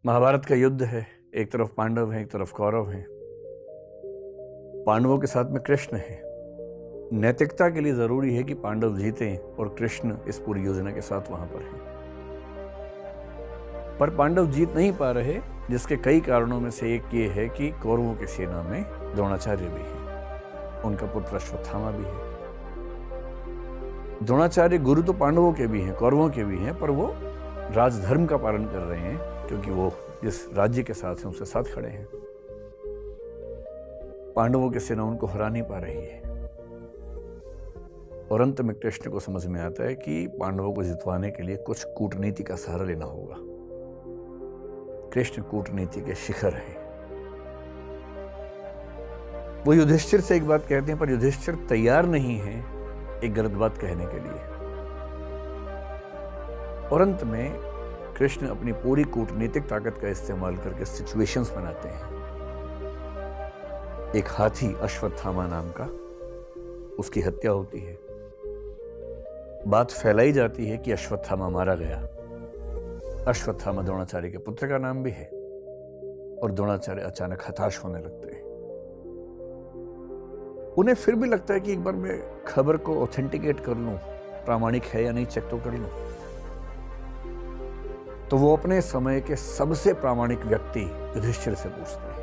महाभारत का युद्ध है। एक तरफ पांडव हैं, एक तरफ कौरव हैं। पांडवों के साथ में कृष्ण है। नैतिकता के लिए जरूरी है कि पांडव जीतें और कृष्ण इस पूरी योजना के साथ वहां पर हैं। पर पांडव जीत नहीं पा रहे, जिसके कई कारणों में से एक ये है कि कौरवों की सेना में द्रोणाचार्य भी हैं, उनका पुत्र अश्वत्थामा भी है। द्रोणाचार्य गुरु तो पांडवों के भी हैं, कौरवों के भी हैं, पर वो राजधर्म का पालन कर रहे हैं क्योंकि वो जिस राज्य के साथ हैं उसके साथ खड़े हैं। पांडवों की सेना उनको हरा नहीं पा रही है और अंत में कृष्ण को समझ में आता है कि पांडवों को जितवाने के लिए कुछ कूटनीति का सहारा लेना होगा। कृष्ण कूटनीति के शिखर हैं। वो युधिष्ठिर से एक बात कहते हैं, पर युधिष्ठिर तैयार नहीं है एक गलत बात कहने के लिए। और अंत में कृष्ण अपनी पूरी कूटनीतिक ताकत का इस्तेमाल करके सिचुएशंस बनाते हैं। एक हाथी अश्वत्थामा नाम का, उसकी हत्या होती है। बात फैलाई जाती है कि अश्वत्थामा मारा गया। अश्वत्थामा द्रोणाचार्य के पुत्र का नाम भी है और द्रोणाचार्य अचानक हताश होने लगते हैं। उन्हें फिर भी लगता है कि एक बार मैं खबर को ऑथेंटिकेट कर लूं, प्रामाणिक है या नहीं चेक तो कर लूं। तो वो अपने समय के सबसे प्रामाणिक व्यक्ति युधिष्ठिर से पूछते हैं।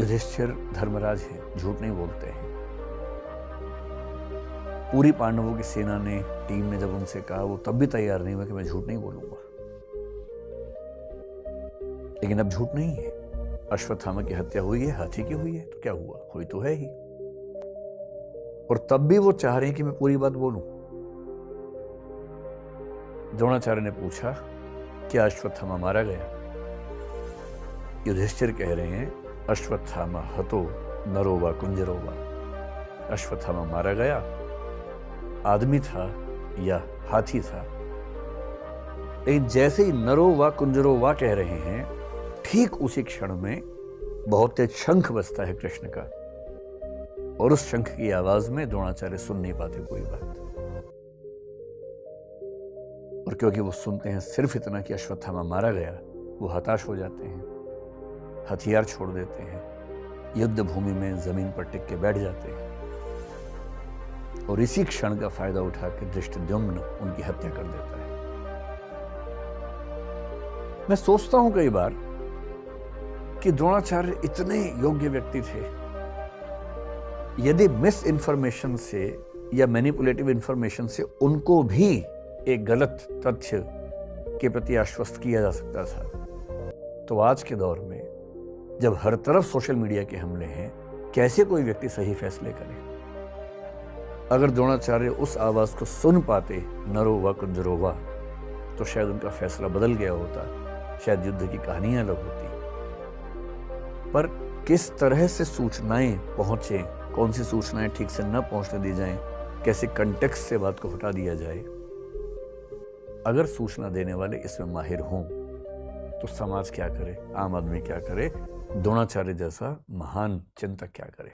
युधिष्ठिर धर्मराज है, झूठ नहीं बोलते हैं। पूरी पांडवों की सेना ने, टीम ने जब उनसे कहा, वो तब भी तैयार नहीं हुआ कि मैं झूठ नहीं बोलूंगा। लेकिन अब झूठ नहीं है। अश्वत्थामा की हत्या हुई है, हाथी की हुई है, तो क्या हुआ? हुई तो है ही। और तब भी वो चाह रहे हैं कि मैं पूरी बात बोलूं। द्रोणाचार्य ने पूछा, क्या अश्वत्थामा मारा गया? युधिष्ठिर कह रहे हैं, अश्वत्थामा हतो नरो वा कुंजरो वा। अश्वत्थामा मारा गया, आदमी था या हाथी था। लेकिन जैसे ही नरो वा कुंजरो वा कह रहे हैं, ठीक उसी क्षण में बहुत तेज शंख बजता है कृष्ण का, और उस शंख की आवाज में द्रोणाचार्य सुन नहीं पाते कोई बात। और क्योंकि वो सुनते हैं सिर्फ इतना कि अश्वत्थामा मारा गया, वो हताश हो जाते हैं, हथियार छोड़ देते हैं, युद्ध भूमि में जमीन पर टिक के बैठ जाते हैं। और इसी क्षण का फायदा उठा के धृष्टद्युम्न उनकी हत्या कर देता है। मैं सोचता हूं कई बार कि द्रोणाचार्य इतने योग्य व्यक्ति थे, यदि मिस इन्फॉर्मेशन से या मैनिपुलेटिव इंफॉर्मेशन से उनको भी एक गलत तथ्य के प्रति आश्वस्त किया जा सकता था, तो आज के दौर में जब हर तरफ सोशल मीडिया के हमले हैं, कैसे कोई व्यक्ति सही फैसले करे? अगर द्रोणाचार्य उस आवाज को सुन पाते, नरो वा कुंजरो वा, तो शायद उनका फैसला बदल गया होता, शायद युद्ध की कहानियां अलग होती। पर किस तरह से सूचनाएं पहुंचे, कौन सी सूचनाएं ठीक से न पहुंचने दी जाएं, कैसे कंटेक्स्ट से बात को हटा दिया जाए, अगर सूचना देने वाले इसमें माहिर हों तो समाज क्या करे, आम आदमी क्या करे, द्रोणाचार्य जैसा महान चिंतक क्या करे?